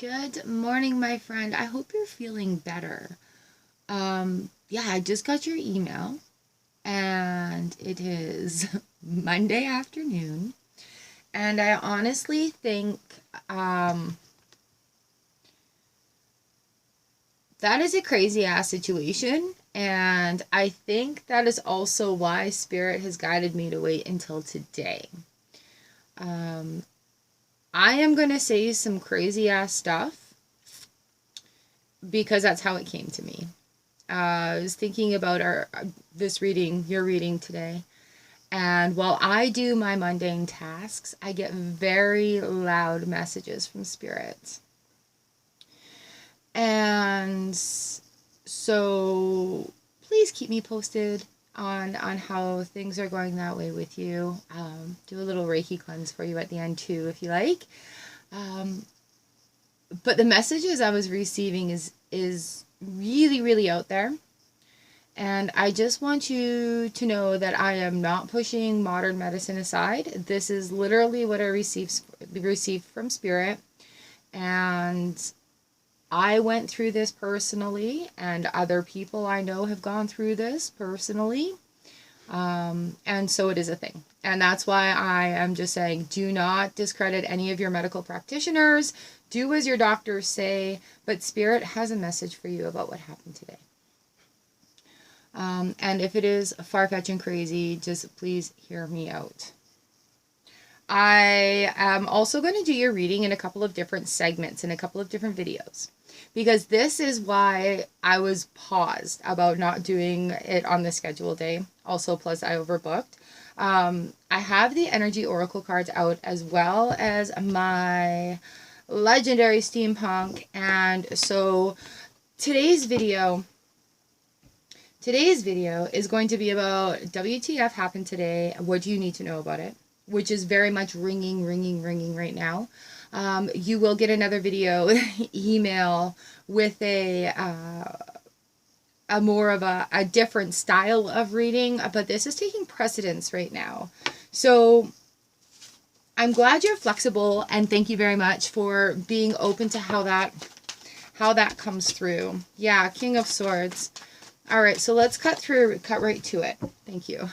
Good morning, my friend. I hope you're feeling better. Yeah, I just got your email and it is Monday afternoon. And I honestly think that is a crazy ass situation. And I think that is also why Spirit has guided me to wait until today. I am going to say some crazy ass stuff because that's how it came to me. I was thinking about your reading today. And while I do my mundane tasks, I get very loud messages from Spirit. And so please keep me posted on how things are going that way with you. Do a little Reiki cleanse for you at the end too, if you like. But the messages I was receiving is really, really out there. And I just want you to know that I am not pushing modern medicine aside. This is literally what I received from Spirit. And I went through this personally, and other people I know have gone through this personally. And so it is a thing. And that's why I am just saying, do not discredit any of your medical practitioners. Do as your doctors say, but Spirit has a message for you about what happened today. And if it is far-fetched and crazy, just please hear me out. I am also going to do your reading in a couple of different segments, in a couple of different videos. Because this is why I was paused about not doing it on the schedule day. Also, plus I overbooked. I have the energy oracle cards out, as well as my legendary steampunk. And so today's video is going to be about WTF happened today. What do you need to know about it? Which is very much ringing right now. You will get another video email with a more of a different style of reading, but this is taking precedence right now. So I'm glad you're flexible, and thank you very much for being open to how that comes through. Yeah, King of Swords. All right, so let's cut right to it. Thank you.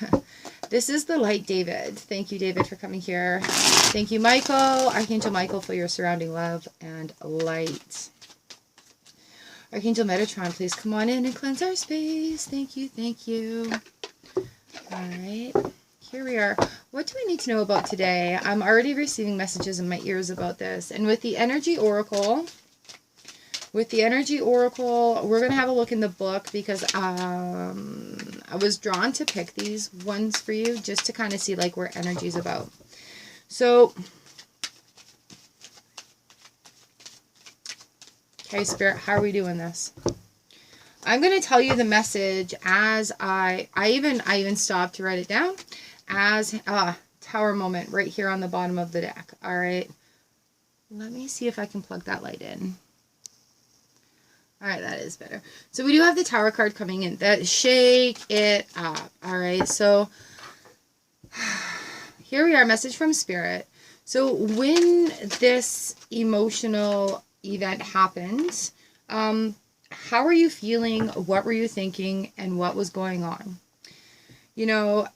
This is the light, David. Thank you, David, for coming here. Thank you, Michael, Archangel Michael, for your surrounding love and light. Archangel Metatron, please come on in and cleanse our space. Thank you, thank you. All right, here we are. What do we need to know about today? I'm already receiving messages in my ears about this. And with the Energy Oracle, we're going to have a look in the book because I was drawn to pick these ones for you just to kind of see like where energy's about. So, okay, Spirit, how are we doing this? I'm going to tell you the message as I even stopped to write it down as Tower moment right here on the bottom of the deck. All right. Let me see if I can plug that light in. All right, that is better. So we do have the Tower card coming in. That shake it up. All right, so here we are, message from Spirit. So when this emotional event happened, how are you feeling? What were you thinking? And what was going on? You know,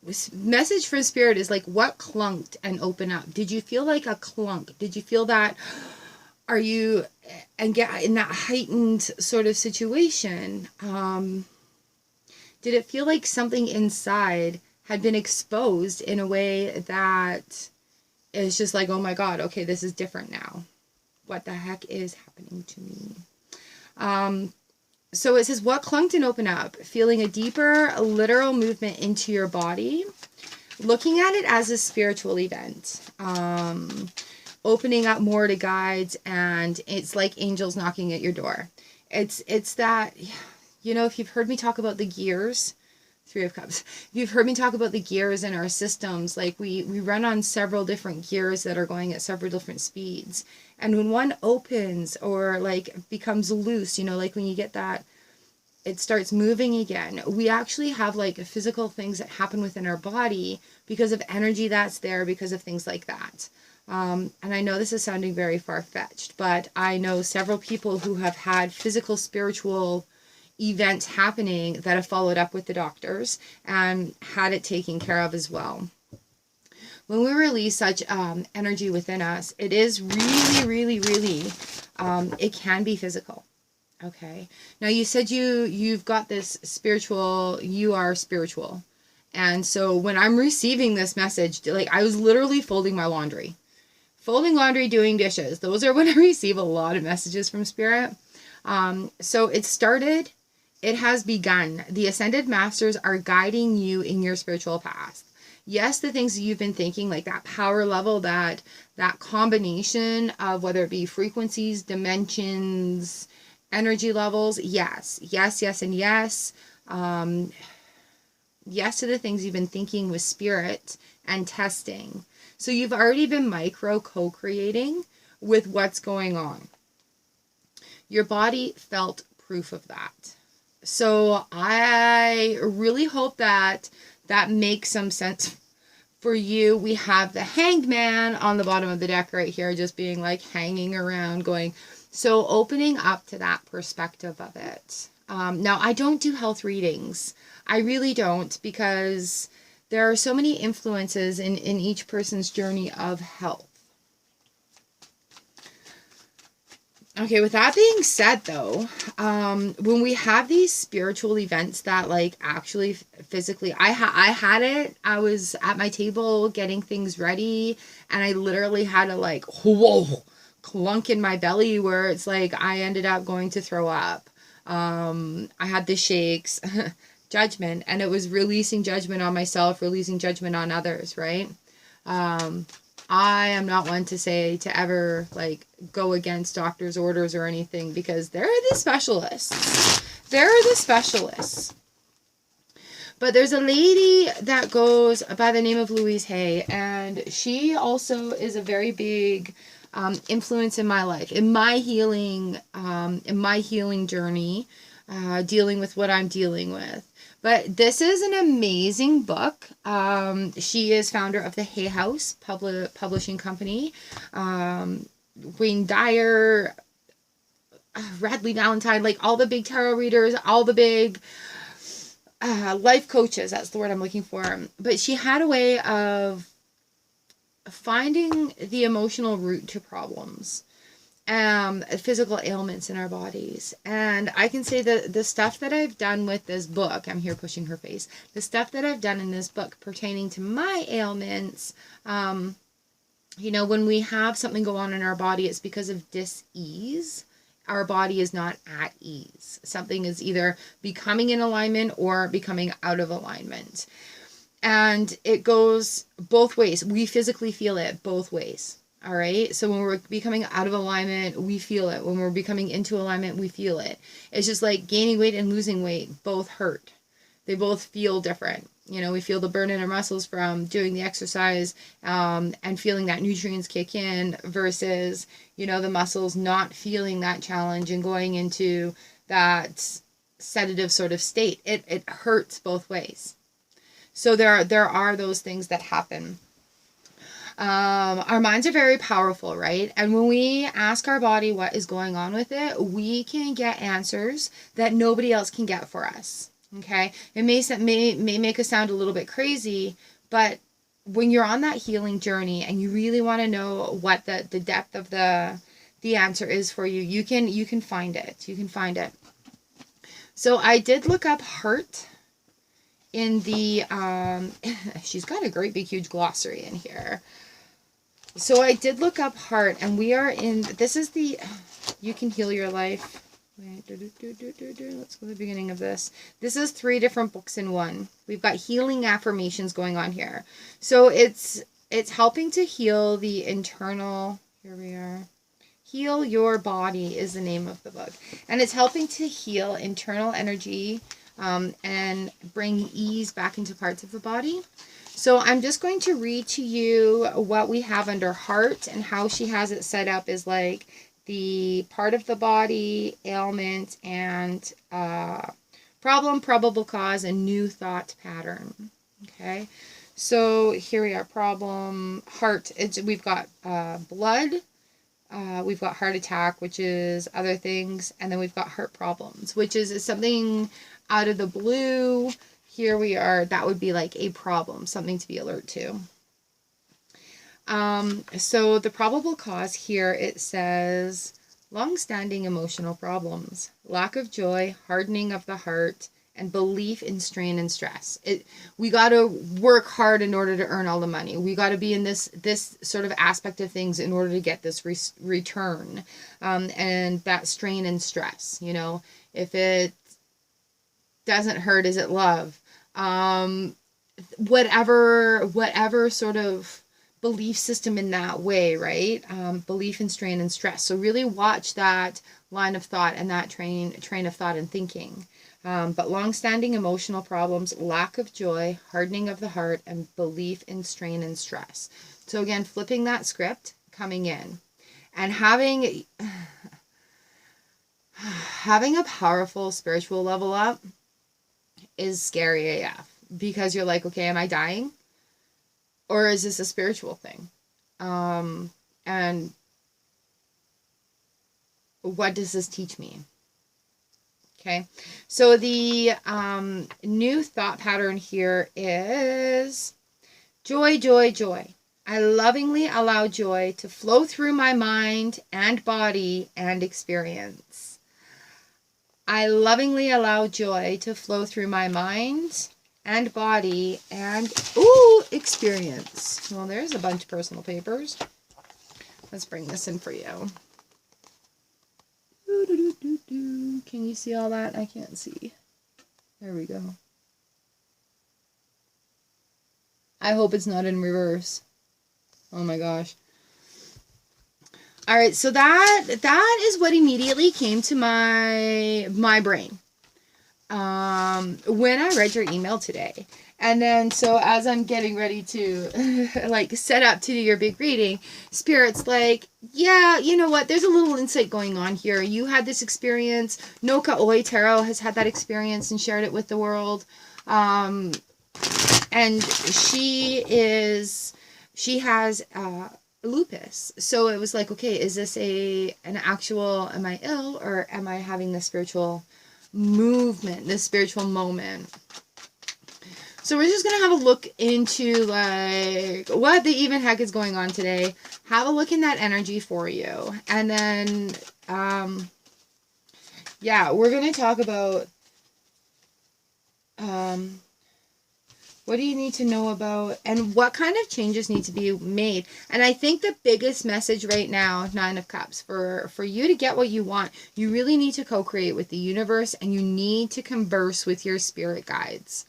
this message from Spirit is like, what clunked and open up? Did you feel like a clunk? Did you feel that? Are you and get in that heightened sort of situation? Did it feel like something inside had been exposed in a way that is just like, oh my God, okay, this is different now. What the heck is happening to me? So it says, what clunked and open up? Feeling a deeper literal movement into your body. Looking at it as a spiritual event. Opening up more to guides, and it's like angels knocking at your door. It's that, you know, if you've heard me talk about the gears, Three of Cups. If you've heard me talk about the gears in our systems, like we run on several different gears that are going at several different speeds. And when one opens or like becomes loose, you know, like when you get that, it starts moving again. We actually have like physical things that happen within our body because of energy that's there, because of things like that. And I know this is sounding very far-fetched, but I know several people who have had physical, spiritual events happening that have followed up with the doctors and had it taken care of as well. When we release such energy within us, it is really, it can be physical. Okay. Now you said you've got this spiritual, you are spiritual. And so when I'm receiving this message, like I was literally folding my laundry. Folding laundry, doing dishes. Those are when I receive a lot of messages from Spirit. So it started, it has begun. The Ascended Masters are guiding you in your spiritual path. Yes, the things that you've been thinking, like that power level, that combination of whether it be frequencies, dimensions, energy levels, yes, and yes. Yes to the things you've been thinking with Spirit and testing. So you've already been micro co-creating with what's going on. Your body felt proof of that. So I really hope that makes some sense for you. We have the Hanged Man on the bottom of the deck right here, just being like hanging around going. So opening up to that perspective of it. Now, I don't do health readings. I really don't, because there are so many influences in each person's journey of health. Okay, with that being said, though, when we have these spiritual events that, like, actually physically, I had it. I was at my table getting things ready, and I literally had to, like, whoa, clunk in my belly where it's like I ended up going to throw up. I had the shakes. Judgment, and it was releasing judgment on myself, releasing judgment on others, right? I am not one to say to ever like go against doctors' orders or anything, because they're the specialists. But there's a lady that goes by the name of Louise Hay, and she also is a very big influence in my life, in my healing journey, dealing with what I'm dealing with. But this is an amazing book. She is founder of the Hay House Publishing Company. Wayne Dyer, Radley Valentine, like all the big tarot readers, all the big life coaches. That's the word I'm looking for. But she had a way of finding the emotional root to problems. Physical ailments in our bodies. And I can say that the stuff that I've done with this book, I'm here pushing her face, the stuff that I've done in this book pertaining to my ailments, you know, when we have something go on in our body, it's because of dis-ease. Our body is not at ease. Something is either becoming in alignment or becoming out of alignment. And it goes both ways. We physically feel it both ways. All right. So when we're becoming out of alignment, we feel it. When we're becoming into alignment, we feel it. It's just like gaining weight and losing weight both hurt. They both feel different. You know, we feel the burn in our muscles from doing the exercise and feeling that nutrients kick in versus, you know, the muscles not feeling that challenge and going into that sedative sort of state. It hurts both ways. So there are those things that happen. Our minds are very powerful, right? And when we ask our body what is going on with it, we can get answers that nobody else can get for us. Okay, it may make us sound a little bit crazy, but when you're on that healing journey and you really want to know what the depth of the answer is for you, you can find it. You can find it. So I did look up heart in the she's got a great big huge glossary in here. So I did look up heart, and we are in, this is the, you can heal your life. Wait, let's go to the beginning of this. This is 3 different books in one. We've got healing affirmations going on here. So it's helping to heal the internal, here we are. Heal Your Body is the name of the book. And it's helping to heal internal energy and bring ease back into parts of the body. So I'm just going to read to you what we have under heart, and how she has it set up is like the part of the body, ailment, and Problem, probable cause, and new thought pattern. Okay, so here we are. Problem, heart. We've got blood. We've got heart attack, which is other things, and then we've got heart problems, which is something out of the blue. Here we are. That would be like a problem, something to be alert to. So the probable cause here, it says long-standing emotional problems, lack of joy, hardening of the heart, and belief in strain and stress. We got to work hard in order to earn all the money. We got to be in this sort of aspect of things in order to get this return, and that strain and stress. You know, if it doesn't hurt, is it love? Whatever sort of belief system in that way, right? Belief in strain and stress. So really watch that line of thought and that train of thought and thinking. But long-standing emotional problems, lack of joy, hardening of the heart, and belief in strain and stress. So again, flipping that script, coming in, and having a powerful spiritual level up is scary AF, because you're like, okay, am I dying? Or is this a spiritual thing? And what does this teach me? Okay, so the new thought pattern here is joy, joy, joy. I lovingly allow joy to flow through my mind and body and experience. I lovingly allow joy to flow through my mind and body and, experience. Well, there's a bunch of personal papers. Let's bring this in for you. Can you see all that? I can't see. There we go. I hope it's not in reverse. Oh my gosh. All right, so that is what immediately came to my brain when I read your email today. And then, so as I'm getting ready to like set up to do your big reading, Spirit's like, yeah, you know what? There's a little insight going on here. You had this experience. Char Tarot has had that experience and shared it with the world. And she has lupus. So it was like, okay, is this an actual, am I ill, or am I having this spiritual movement, this spiritual moment? So we're just going to have a look into like what the even heck is going on today. Have a look in that energy for you. And then, yeah, we're going to talk about what do you need to know about and what kind of changes need to be made. And I think the biggest message right now, Nine of Cups, for you to get what you want, you really need to co-create with the universe, and you need to converse with your spirit guides.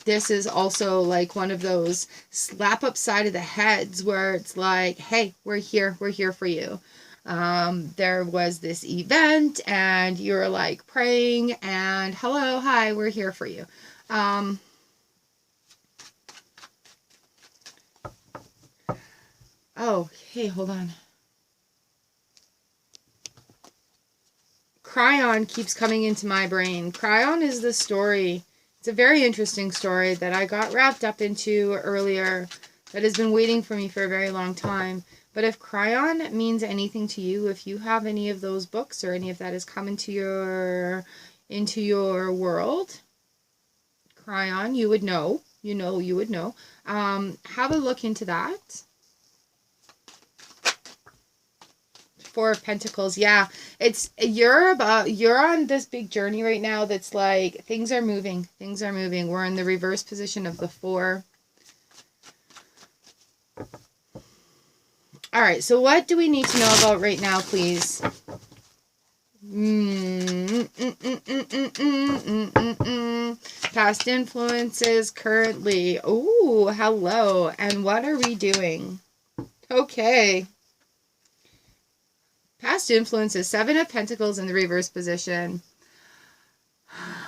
This is also like one of those slap upside of the heads where it's like, hey, we're here for you. There was this event and you're like praying and hello, hi, we're here for you. Oh, hey, hold on. Cryon keeps coming into my brain. Cryon is the story. It's a very interesting story that I got wrapped up into earlier that has been waiting for me for a very long time. But if Cryon means anything to you, if you have any of those books or any of that has come into your world, Cryon, you would know. You would know. Have a look into that. Four of Pentacles. Yeah, you're on this big journey right now that's like things are moving. We're in the reverse position of the Four. All right, so what do we need to know about right now, please? Past influences currently. Oh, hello. And what are we doing? Okay. Past influences, Seven of Pentacles in the reverse position.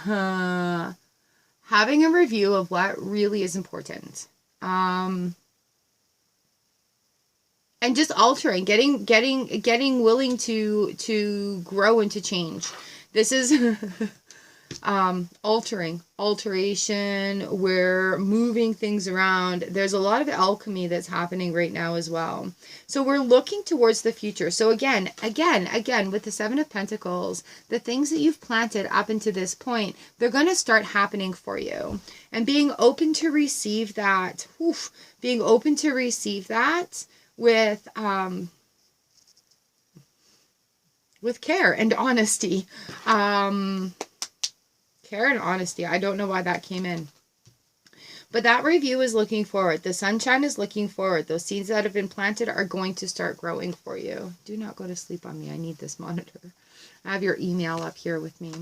Having a review of what really is important. And just altering, getting willing to grow and to change. This is alteration, we're moving things around. There's a lot of alchemy that's happening right now as well. So we're looking towards the future. So again, with the Seven of Pentacles, the things that you've planted up until this point, they're going to start happening for you. And being open to receive that, being open to receive that with care and honesty. Care and honesty. I don't know why that came in. But that review is looking forward. The sunshine is looking forward. Those seeds that have been planted are going to start growing for you. Do not go to sleep on me. I need this monitor. I have your email up here with me.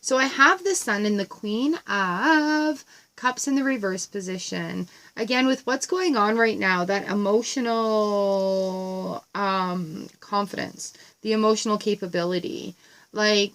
So I have the Sun and the Queen of Cups in the reverse position. Again, with what's going on right now, that emotional confidence, the emotional capability, like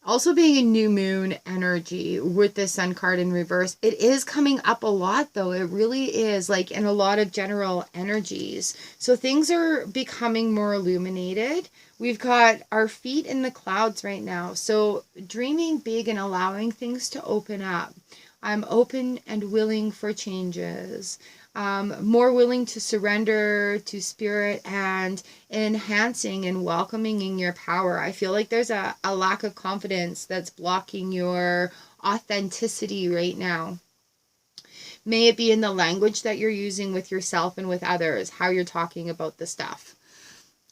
also being a new moon energy with the Sun card in reverse. It is coming up a lot though. It really is, like in a lot of general energies. So things are becoming more illuminated. We've got our feet in the clouds right now. So dreaming big and allowing things to open up. I'm open and willing for changes. More willing to surrender to spirit and enhancing and welcoming in your power. I feel like there's a lack of confidence that's blocking your authenticity right now. May it be in the language that you're using with yourself and with others, how you're talking about the stuff.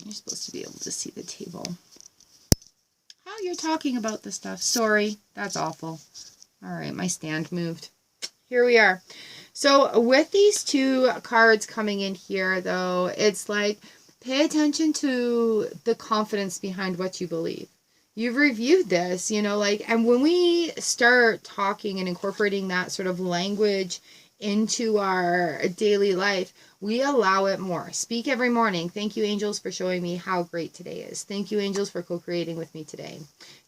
You're supposed to be able to see the table. How you're talking about the stuff. Sorry, that's awful. All right, my stand moved. Here we are. So with these two cards coming in here, though, it's like, pay attention to the confidence behind what you believe. You've reviewed this, you know, like, and when we start talking and incorporating that sort of language into our daily life, we allow it more. Speak every morning. Thank you, angels, for showing me how great today is. Thank you, angels, for co-creating with me today.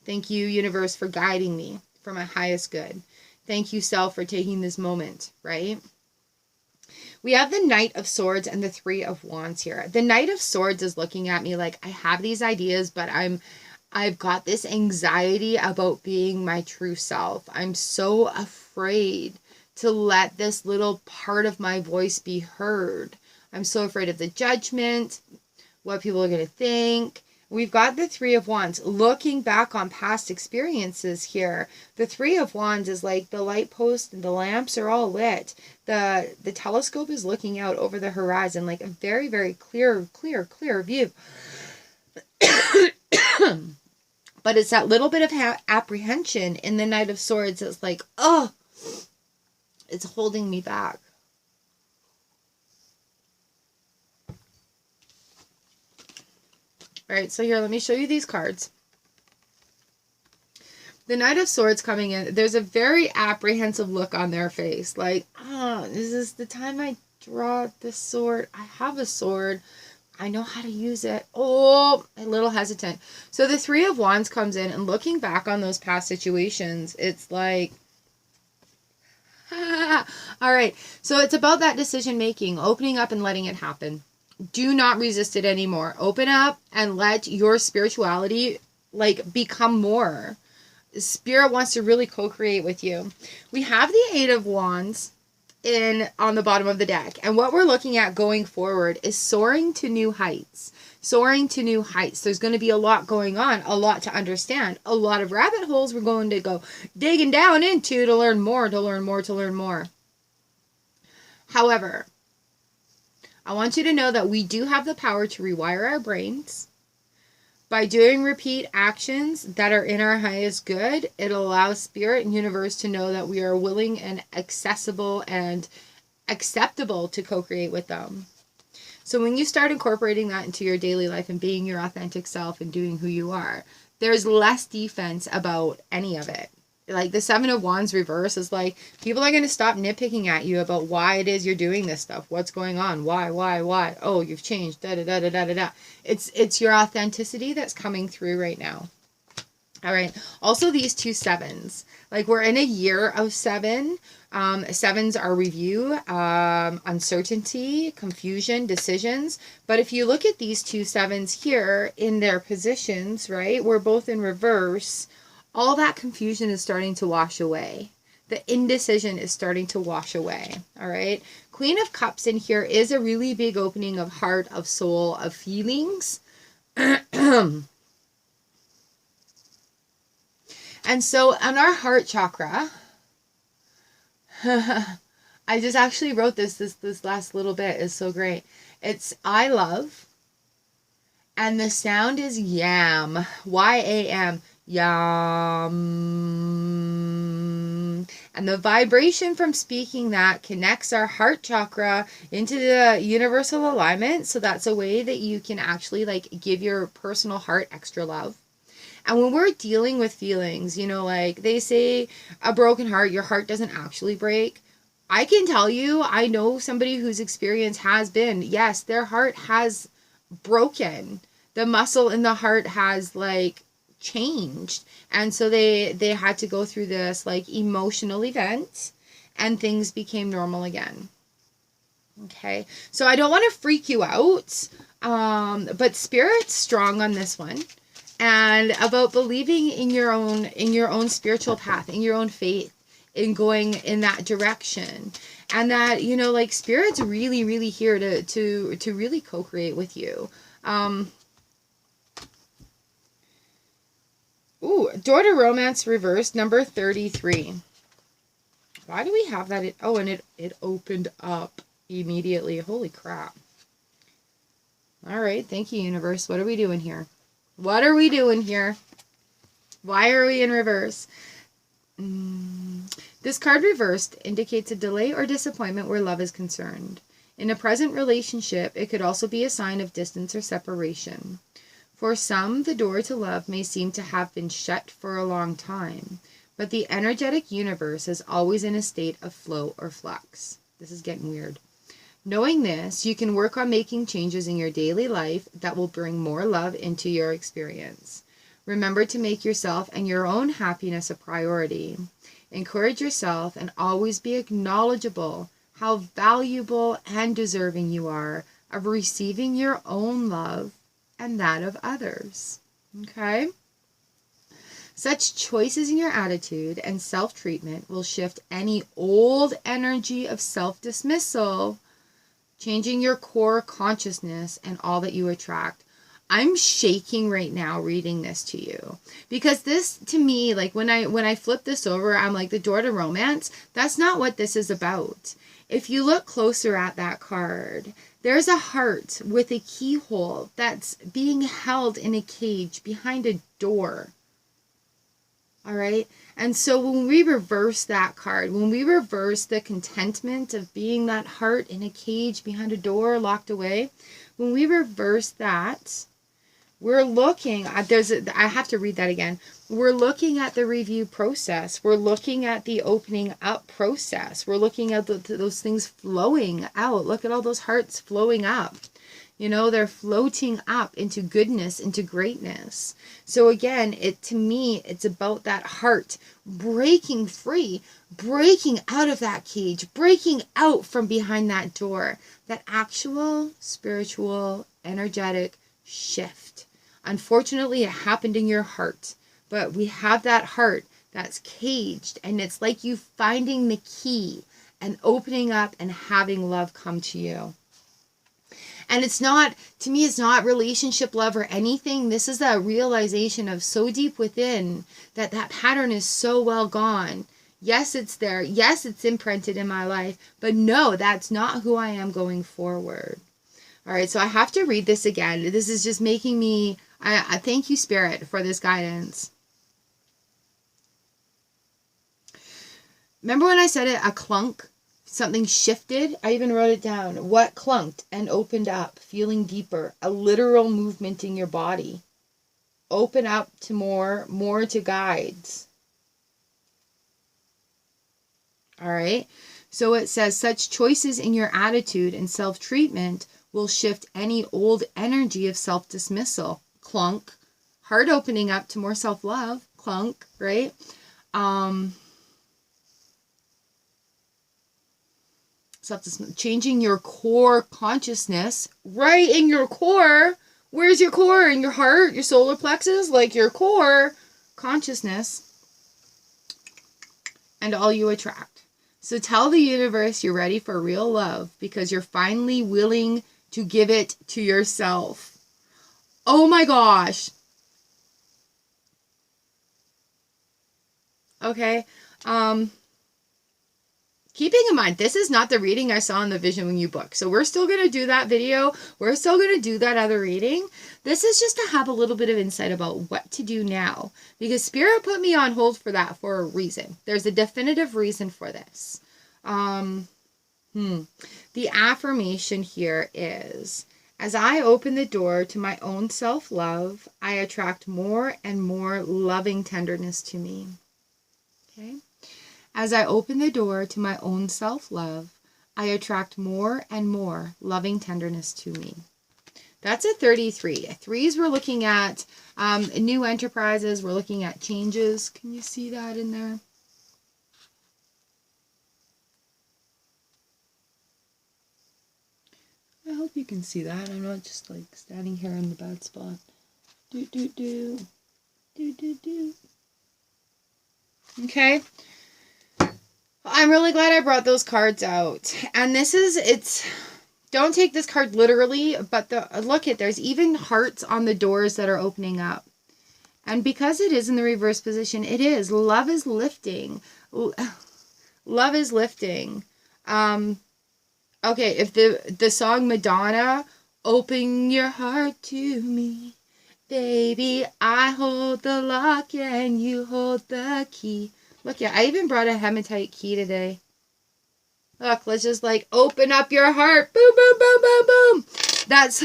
Thank you, universe, for guiding me for my highest good. Thank you, self, for taking this moment, right? We have the Knight of Swords and the Three of Wands here. The Knight of Swords is looking at me like, I have these ideas, but I've got this anxiety about being my true self. I'm so afraid to let this little part of my voice be heard. I'm so afraid of the judgment, what people are going to think. We've got the Three of Wands looking back on past experiences here. The Three of Wands is like the light post and the lamps are all lit. The telescope is looking out over the horizon, like a very, very clear view. But it's that little bit of apprehension in the Knight of Swords. It's like, oh, it's holding me back. All right, so here, let me show you these cards. The Knight of Swords coming in, there's a very apprehensive look on their face. Like, oh, is this the time I draw the sword? I have a sword. I know how to use it. Oh, a little hesitant. So the Three of Wands comes in, and looking back on those past situations, it's like, all right. So it's about that decision making, opening up and letting it happen. Do not resist it anymore. Open up and let your spirituality like become more. Spirit wants to really co-create with you. We have the Eight of Wands on the bottom of the deck. And what we're looking at going forward is soaring to new heights. Soaring to new heights. There's going to be a lot going on, a lot to understand, a lot of rabbit holes we're going to go digging down into to learn more, to learn more, to learn more. However, I want you to know that we do have the power to rewire our brains. By doing repeat actions that are in our highest good, it allows spirit and universe to know that we are willing and accessible and acceptable to co-create with them. So when you start incorporating that into your daily life and being your authentic self and doing who you are, there's less defense about any of it. Like the Seven of Wands reverse is like, people are going to stop nitpicking at you about why it is you're doing this stuff. What's going on? Why? Oh, you've changed. Da. It's your authenticity that's coming through right now. All right. Also, these two sevens. Like, we're in a year of seven. Sevens are review, uncertainty, confusion, decisions. But if you look at these two sevens here in their positions, right, we're both in reverse, all that confusion is starting to wash away. The indecision is starting to wash away, all right? Queen of Cups in here is a really big opening of heart, of soul, of feelings. And so on our heart chakra, I just actually wrote this last little bit is so great. It's I love, and the sound is yam, Y-A-M, yum. And the vibration from speaking that connects our heart chakra into the universal alignment. So that's a way that you can actually like give your personal heart extra love. And when we're dealing with feelings, you know, like they say a broken heart, your heart doesn't actually break. I can tell you, I know somebody whose experience has been, yes, their heart has broken. The muscle in the heart has like changed. And so they had to go through this like emotional event and things became normal again. Okay. So I don't want to freak you out. But Spirit's strong on this one. And about believing in your own spiritual path, in your own faith, in going in that direction. And that, you know, like Spirit's really, really here to really co-create with you. Door to Romance reverse, number 33. Why do we have that? And it opened up immediately. Holy crap. All right. Thank you, universe. What are we doing here? What are we doing here? Why are we in reverse? This card reversed indicates a delay or disappointment where love is concerned. In a present relationship, it could also be a sign of distance or separation. For some, the door to love may seem to have been shut for a long time, but the energetic universe is always in a state of flow or flux. This is getting weird. Knowing this, you can work on making changes in your daily life that will bring more love into your experience. Remember to make yourself and your own happiness a priority. Encourage yourself and always be acknowledgeable how valuable and deserving you are of receiving your own love and that of others. Okay? Such choices in your attitude and self-treatment will shift any old energy of self-dismissal, changing your core consciousness and all that you attract. I'm shaking right now reading this to you because this, to me, like when I flip this over, I'm like, the door to romance, that's not what this is about. If you look closer at that card, there's a heart with a keyhole that's being held in a cage behind a door. All right. And so when we reverse that card, when we reverse the contentment of being that heart in a cage behind a door locked away, when we reverse that, we're looking at, I have to read that again. We're looking at the review process. We're looking at the opening up process. We're looking at those things flowing out. Look at all those hearts flowing up. You know, they're floating up into goodness, into greatness. So again, to me, it's about that heart breaking free, breaking out of that cage, breaking out from behind that door, that actual spiritual, energetic shift. Unfortunately, it happened in your heart, but we have that heart that's caged, and it's like you finding the key and opening up and having love come to you. And it's not, to me, it's not relationship love or anything. This is a realization of so deep within that pattern is so well gone. Yes, it's there. Yes, it's imprinted in my life. But no, that's not who I am going forward. All right, so I have to read this again. This is just making me, I thank you, Spirit, for this guidance. Remember when I said it, a clunk? Something shifted. I even wrote it down. What clunked and opened up, feeling deeper, a literal movement in your body. Open up to more to guides. All right. So it says such choices in your attitude and self-treatment will shift any old energy of self-dismissal. Clunk. Heart opening up to more self-love. Clunk, right? changing your core consciousness, right in your core. Where's your core? In your heart, your solar plexus, like your core consciousness, and all you attract. So tell the universe you're ready for real love because you're finally willing to give it to yourself. Oh my gosh. Okay. Keeping in mind, this is not the reading I saw in the Vision When You Book. So we're still going to do that video. We're still going to do that other reading. This is just to have a little bit of insight about what to do now. Because Spirit put me on hold for that for a reason. There's a definitive reason for this. The affirmation here is, as I open the door to my own self-love, I attract more and more loving tenderness to me. Okay? As I open the door to my own self-love, I attract more and more loving tenderness to me. That's a 33. Threes, we're looking at new enterprises. We're looking at changes. Can you see that in there? I hope you can see that. I'm not just like standing here in the bad spot. Do, do, do. Do, do, do. Okay. I'm really glad I brought those cards out. And this is, don't take this card literally, but look at, there's even hearts on the doors that are opening up. And because it is in the reverse position, it is. Love is lifting. Love is lifting. Okay, if the song Madonna, open your heart to me, baby, I hold the lock and you hold the key. Look, yeah, I even brought a hematite key today. Look, let's just like open up your heart. Boom, boom, boom, boom, boom. That's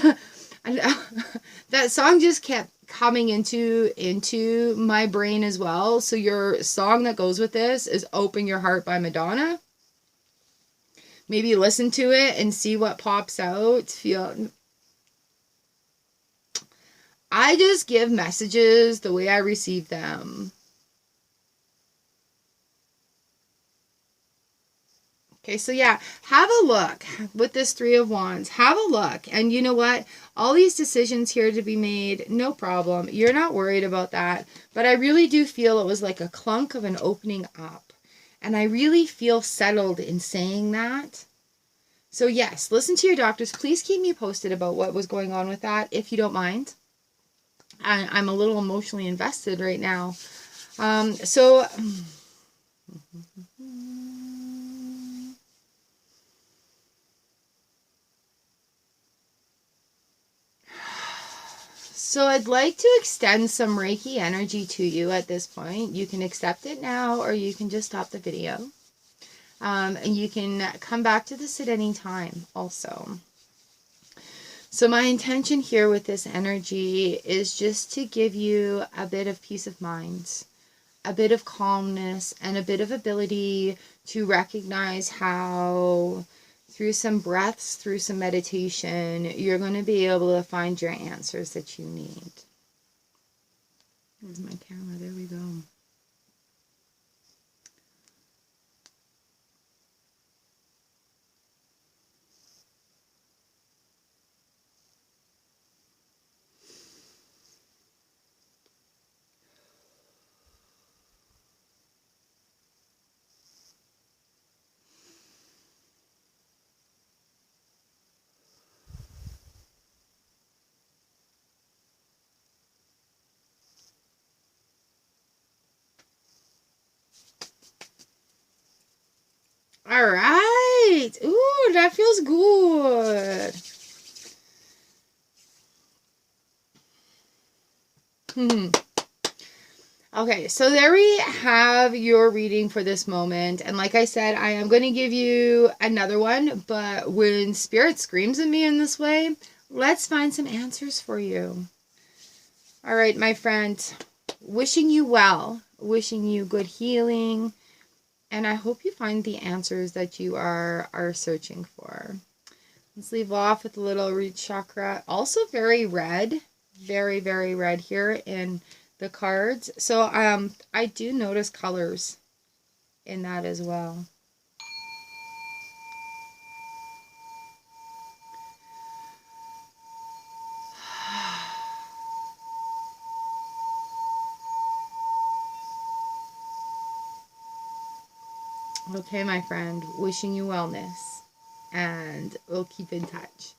that song just kept coming into my brain as well. So your song that goes with this is Open Your Heart by Madonna. Maybe listen to it and see what pops out. I just give messages the way I receive them. Okay, so yeah, have a look with this Three of Wands. Have a look. And you know what? All these decisions here to be made, no problem. You're not worried about that. But I really do feel it was like a clunk of an opening up. And I really feel settled in saying that. So yes, listen to your doctors. Please keep me posted about what was going on with that, if you don't mind. I'm a little emotionally invested right now. So I'd like to extend some Reiki energy to you at this point. You can accept it now, or you can just stop the video. And you can come back to this at any time also. So my intention here with this energy is just to give you a bit of peace of mind, a bit of calmness, and a bit of ability to recognize how through some breaths, through some meditation, you're going to be able to find your answers that you need. Where's my camera? There we go. All right. Ooh, that feels good. Okay, so there we have your reading for this moment. And like I said, I am going to give you another one. But when Spirit screams at me in this way, let's find some answers for you. All right, my friend. Wishing you well. Wishing you good healing. And I hope you find the answers that you are searching for. Let's leave off with a little root chakra. Also very red. Very, very red here in the cards. So I do notice colors in that as well. Okay, my friend, wishing you wellness, and we'll keep in touch.